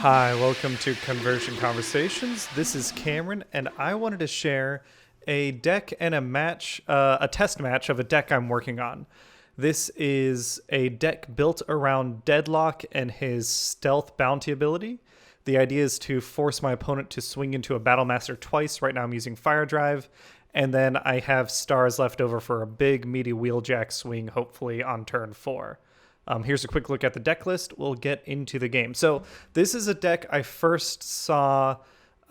Hi, welcome to Conversion Conversations. This is Cameron, and I wanted to share a deck and a test match of a deck I'm working on. This is a deck built around Deadlock and his stealth bounty ability. The idea is to force my opponent to swing into a Battlemaster twice. Right now I'm using Firedrive, and then I have stars left over for a big, meaty Wheeljack swing, hopefully on turn 4. Here's a quick look at the deck list. We'll get into the game. So this is a deck I first saw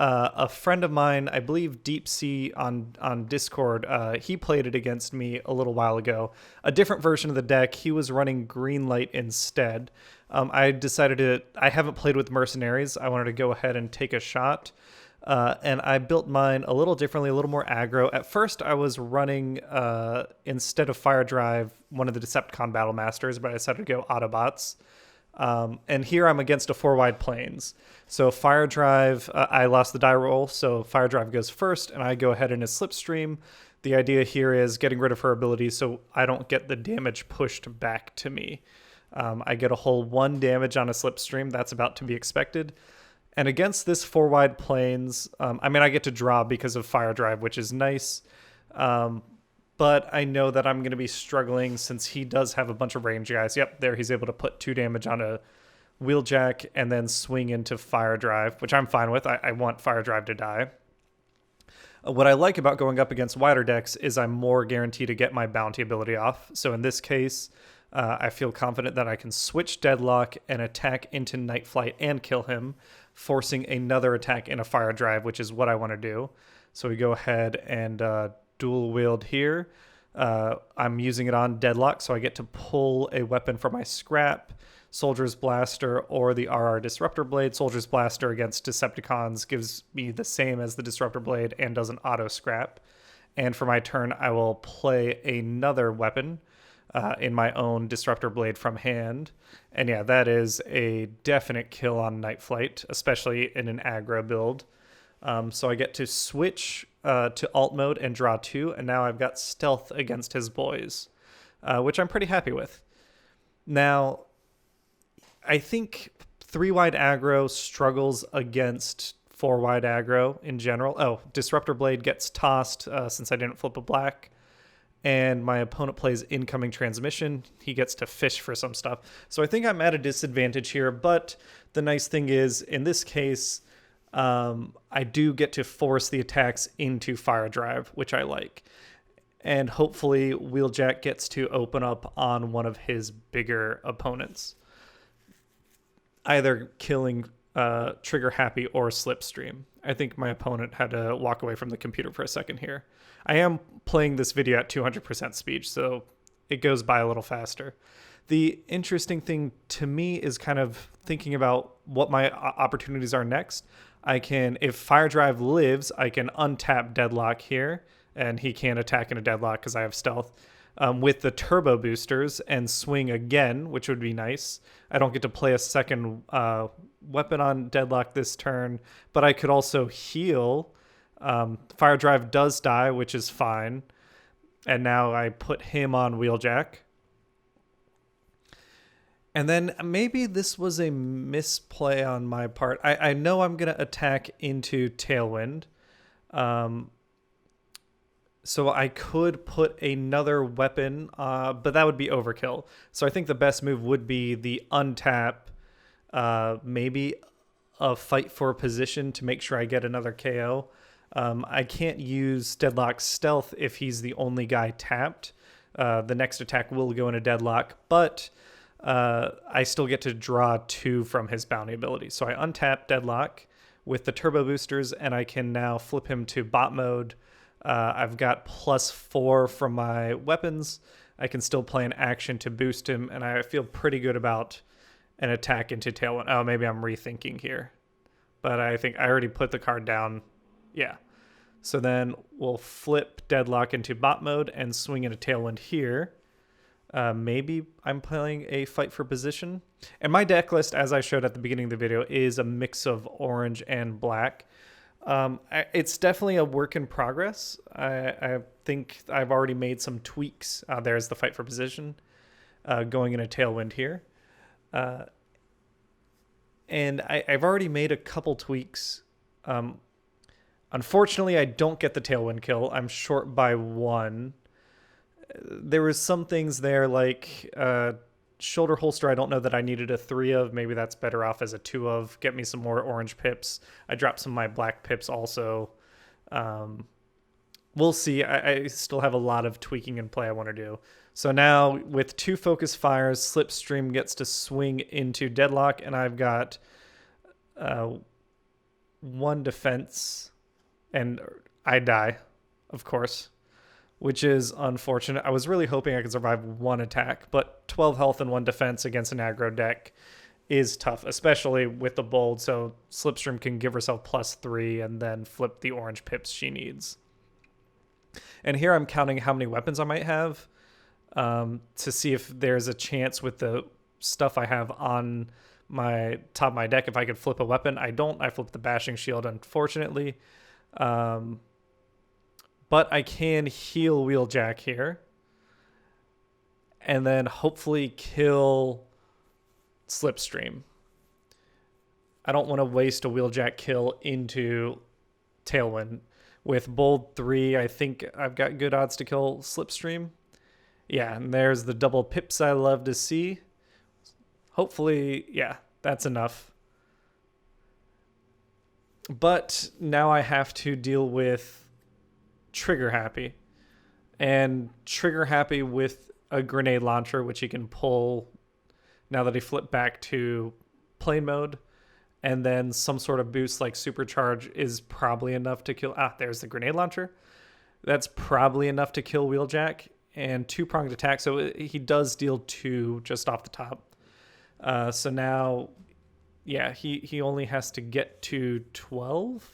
a friend of mine, I believe Deep Sea on Discord. He played it against me a little while ago. A different version of the deck. He was running Greenlight instead. I haven't played with Mercenaries. I wanted to go ahead and take a shot. And I built mine a little differently, a little more aggro. At first, I was running, instead of Firedrive, one of the Decepticon Battle Masters, but I decided to go Autobots. And here I'm against a 4-wide planes. So Firedrive, I lost the die roll, so Firedrive goes first, and I go ahead in a Slipstream. The idea here is getting rid of her ability so I don't get the damage pushed back to me. I get a whole 1 damage on a Slipstream. That's about to be expected. And against this 4-wide planes, I get to draw because of Firedrive, which is nice. But I know that I'm going to be struggling since he does have a bunch of range guys. Yep, there he's able to put 2 damage on a Wheeljack and then swing into Firedrive, which I'm fine with. I want Firedrive to die. What I like about going up against wider decks is I'm more guaranteed to get my bounty ability off. So in this case, I feel confident that I can switch Deadlock and attack into Night Flight and kill him, forcing another attack in a Firedrive, which is what I want to do. So we go ahead and dual wield here. I'm using it on Deadlock, so I get to pull a weapon from my scrap, Soldier's Blaster or the RR Disruptor Blade. Soldier's Blaster against Decepticons gives me the same as the Disruptor Blade and does an auto scrap. And for my turn, I will play another weapon in my own Disruptor Blade from hand. And yeah, that is a definite kill on Night Flight, especially in an aggro build. So I get to switch to alt mode and draw 2, and now I've got stealth against his boys, which I'm pretty happy with. Now, I think 3-wide aggro struggles against 4-wide aggro in general. Oh, Disruptor Blade gets tossed since I didn't flip a black. And my opponent plays incoming transmission. He gets to fish for some stuff. So I think I'm at a disadvantage here, but the nice thing is, in this case, I do get to force the attacks into Firedrive, which I like. And hopefully Wheeljack gets to open up on one of his bigger opponents, either killing Trigger Happy or Slipstream. I think my opponent had to walk away from the computer for a second here. I am playing this video at 200% speed, so it goes by a little faster. The interesting thing to me is kind of thinking about what my opportunities are next. If Firedrive lives, I can untap Deadlock here, and he can't attack in a Deadlock because I have stealth, with the turbo boosters and swing again, which would be nice. I don't get to play a second weapon on Deadlock this turn, but I could also heal. Firedrive does die, which is fine. And now I put him on Wheeljack. And then maybe this was a misplay on my part. I know I'm going to attack into Tailwind. So I could put another weapon, but that would be overkill. So I think the best move would be the untap, maybe a fight for position to make sure I get another KO. I can't use Deadlock's stealth if he's the only guy tapped. The next attack will go into Deadlock, but I still get to draw 2 from his bounty ability. So I untap Deadlock with the turbo boosters, and I can now flip him to bot mode. I've got +4 from my weapons. I can still play an action to boost him, and I feel pretty good about an attack into Tailwind. Oh, maybe I'm rethinking here. But I think I already put the card down. Yeah. So then we'll flip Deadlock into bot mode and swing into Tailwind here. Maybe I'm playing a fight for position. And my deck list, as I showed at the beginning of the video, is a mix of orange and black. It's definitely a work in progress. I think I've already made some tweaks. There's the fight for position, going in a Tailwind here. And I've already made a couple tweaks. Um, Unfortunately, I don't get the Tailwind kill. I'm short by 1. There was some things there like shoulder holster. I don't know that I needed a 3 of. Maybe that's better off as a 2 of. Get me some more orange pips. I dropped some of my black pips also. We'll see. I still have a lot of tweaking in play I want to do. So now with 2 focus fires, Slipstream gets to swing into Deadlock, and I've got 1 defense, and I die, of course, which is unfortunate. I was really hoping I could survive 1 attack, but 12 health and 1 defense against an aggro deck is tough, especially with the bold, so Slipstream can give herself +3 and then flip the orange pips she needs. And here I'm counting how many weapons I might have to see if there's a chance with the stuff I have on my top of my deck if I could flip a weapon. I don't. I flip the bashing shield, unfortunately. But I can heal Wheeljack here. And then hopefully kill Slipstream. I don't want to waste a Wheeljack kill into Tailwind. With Bold 3, I think I've got good odds to kill Slipstream. Yeah, and there's the double pips I love to see. Hopefully, yeah, that's enough. But now I have to deal with Trigger Happy. And Trigger Happy with a grenade launcher, which he can pull now that he flipped back to plane mode. And then some sort of boost like Supercharge is probably enough to kill... there's the grenade launcher. That's probably enough to kill Wheeljack. And 2-pronged attack, so he does deal 2 just off the top. So now, yeah, he only has to get to 12.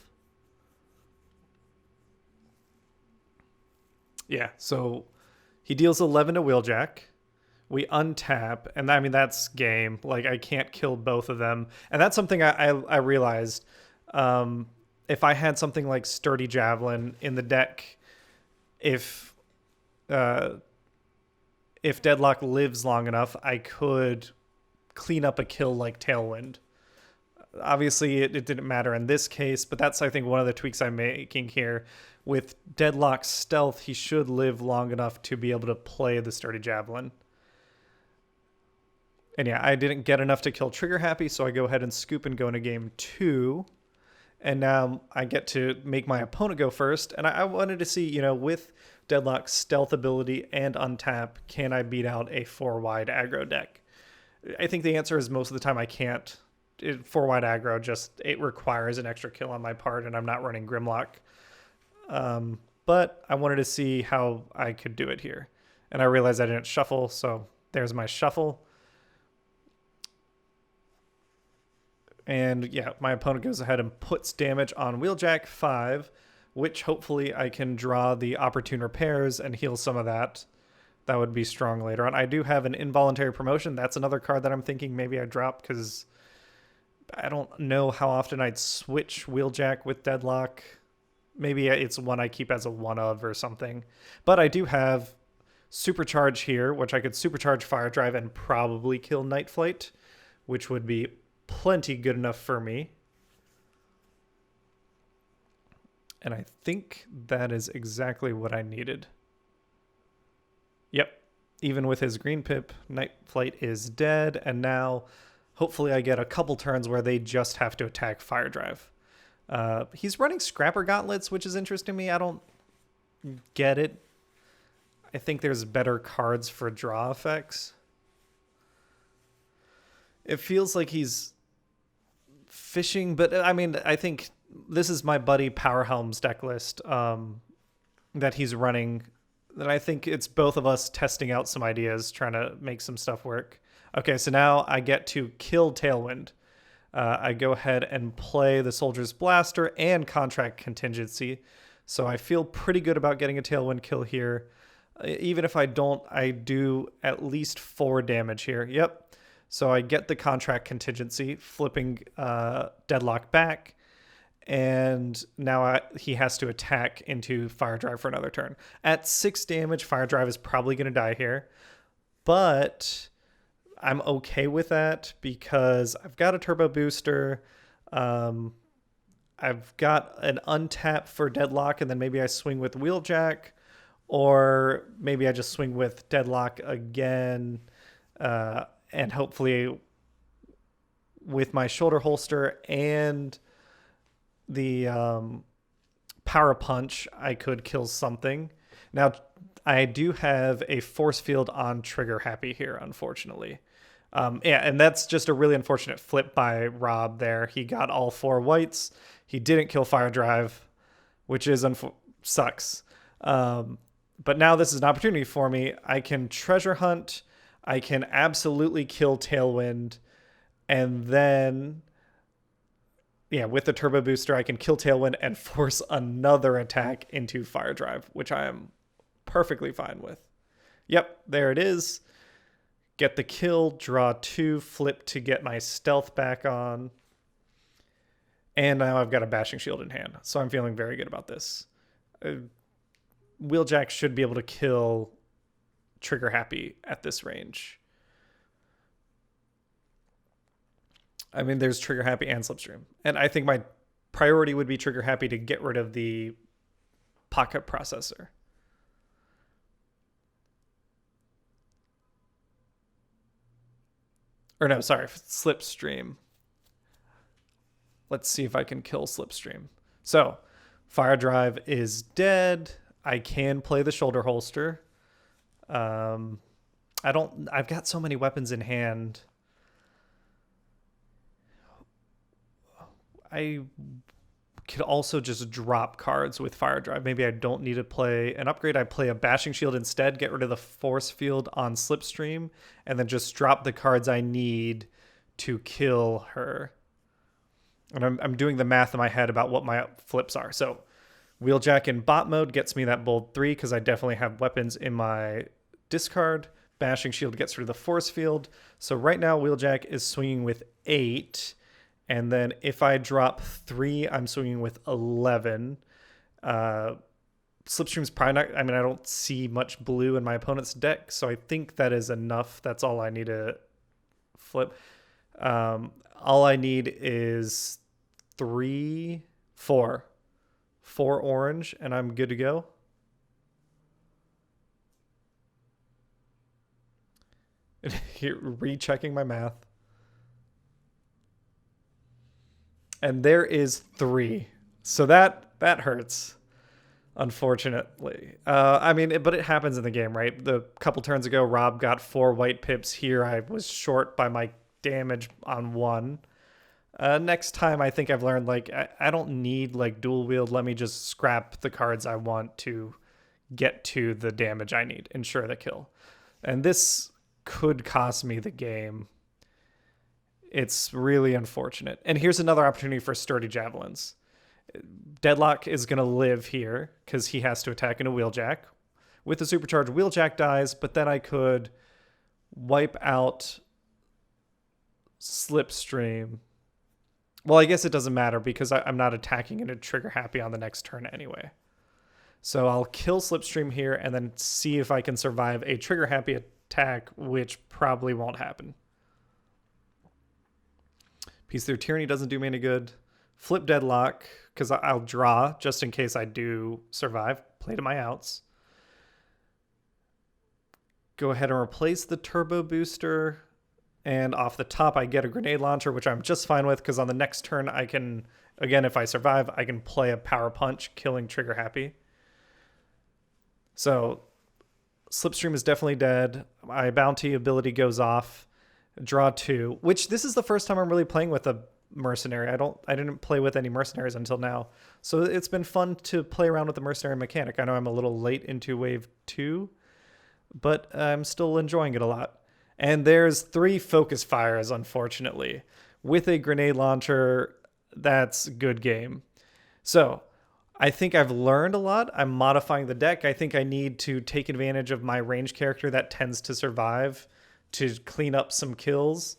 Yeah, so he deals 11 to Wheeljack. We untap, and I mean, that's game. Like, I can't kill both of them. And that's something I realized. If I had something like Sturdy Javelin in the deck, if Deadlock lives long enough, I could clean up a kill like Tailwind. Obviously, it didn't matter in this case, but that's, I think, one of the tweaks I'm making here. With Deadlock's stealth, he should live long enough to be able to play the Sturdy Javelin. And yeah, I didn't get enough to kill Trigger Happy, so I go ahead and scoop and go into game 2. And now I get to make my opponent go first. And I wanted to see, with Deadlock's stealth ability and untap, can I beat out a 4-wide aggro deck? I think the answer is most of the time I can't. 4-wide aggro it requires an extra kill on my part, and I'm not running Grimlock. But I wanted to see how I could do it here. And I realized I didn't shuffle, so there's my shuffle. And yeah, my opponent goes ahead and puts damage on Wheeljack 5, which hopefully I can draw the opportune repairs and heal some of that. That would be strong later on. I do have an involuntary promotion. That's another card that I'm thinking maybe I drop because I don't know how often I'd switch Wheeljack with Deadlock. Maybe it's one I keep as a 1 of or something. But I do have Supercharge here, which I could Supercharge Firedrive and probably kill Night Flight, which would be plenty good enough for me. And I think that is exactly what I needed. Yep. Even with his green pip, Night Flight is dead. And now hopefully I get a couple turns where they just have to attack Firedrive. He's running Scrapper Gauntlets, which is interesting to me. I don't get it. I think there's better cards for draw effects. It feels like he's fishing, but I mean, I think this is my buddy Powerhelm's deck list that he's running. And I think it's both of us testing out some ideas, trying to make some stuff work. Okay, so now I get to kill Tailwind. I go ahead and play the Soldier's Blaster and Contract Contingency. So I feel pretty good about getting a Tailwind kill here. Even if I don't, I do at least 4 damage here. Yep. So I get the Contract Contingency, flipping Deadlock back. And now he has to attack into Firedrive for another turn. At 6 damage, Firedrive is probably going to die here. But I'm okay with that because I've got a turbo booster. I've got an untap for Deadlock, and then maybe I swing with Wheeljack, or maybe I just swing with Deadlock again, and hopefully with my shoulder holster and the power punch, I could kill something. Now, I do have a force field on Trigger Happy here, unfortunately. Yeah, and that's just a really unfortunate flip by Rob there. He got all 4 whites. He didn't kill Firedrive, which is sucks. But now this is an opportunity for me. I can treasure hunt. I can absolutely kill Tailwind. And then, yeah, with the turbo booster, I can kill Tailwind and force another attack into Firedrive, which I am perfectly fine with. Yep, there it is. Get the kill, draw 2, flip to get my stealth back on. And now I've got a bashing shield in hand, so I'm feeling very good about this. Wheeljack should be able to kill Trigger Happy at this range. I mean, there's Trigger Happy and Slipstream. And I think my priority would be Trigger Happy to get rid of the pocket processor. Or no, sorry, Slipstream. Let's see if I can kill Slipstream. So, Firedrive is dead. I can play the shoulder holster. I've got so many weapons in hand. I could also just drop cards with Firedrive. Maybe I don't need to play an upgrade. I play a Bashing Shield instead, get rid of the force field on Slipstream, and then just drop the cards I need to kill her. And I'm doing the math in my head about what my flips are. So Wheeljack in bot mode gets me that bold 3 because I definitely have weapons in my discard. Bashing Shield gets rid of the force field. So right now Wheeljack is swinging with 8. And then if I drop 3, I'm swinging with 11. Slipstream's probably not... I mean, I don't see much blue in my opponent's deck, so I think that is enough. That's all I need to flip. All I need is 4 orange, and I'm good to go. Here, rechecking my math. And there is 3. So that hurts, unfortunately. I mean, but it happens in the game, right? The couple turns ago, Rob got 4 white pips. Here I was short by my damage on 1. Next time, I think I've learned, like, I don't need, like, dual wield. Let me just scrap the cards I want to get to the damage I need. Ensure the kill. And this could cost me the game. It's really unfortunate. And here's another opportunity for Sturdy Javelins. Deadlock is going to live here because he has to attack into Wheeljack. With the supercharge, Wheeljack dies, but then I could wipe out Slipstream. Well, I guess it doesn't matter because I'm not attacking into Trigger Happy on the next turn anyway. So I'll kill Slipstream here and then see if I can survive a Trigger Happy attack, which probably won't happen. Piece through Tyranny doesn't do me any good. Flip Deadlock, because I'll draw just in case I do survive. Play to my outs. Go ahead and replace the turbo booster. And off the top, I get a grenade launcher, which I'm just fine with, because on the next turn, I can, again, if I survive, I can play a power punch, killing Trigger Happy. So Slipstream is definitely dead. My bounty ability goes off. Draw 2, which this is the first time I'm really playing with a mercenary. I didn't play with any mercenaries until now. So it's been fun to play around with the mercenary mechanic. I know I'm a little late into wave 2, but I'm still enjoying it a lot. And there's 3 focus fires, unfortunately. With a grenade launcher, that's good game. So I think I've learned a lot. I'm modifying the deck. I think I need to take advantage of my range character that tends to survive to clean up some kills.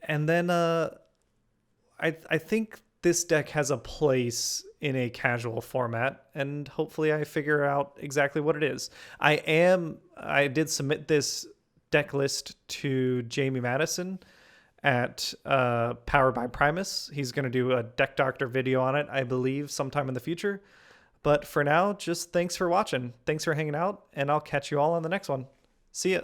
And then I think this deck has a place in a casual format, and hopefully I figure out exactly what it is. I did submit this deck list to Jamie Madison at Powered by Primus. He's going to do a Deck Doctor video on it, I believe, sometime in the future. But for now, just thanks for watching. Thanks for hanging out, and I'll catch you all on the next one. See ya.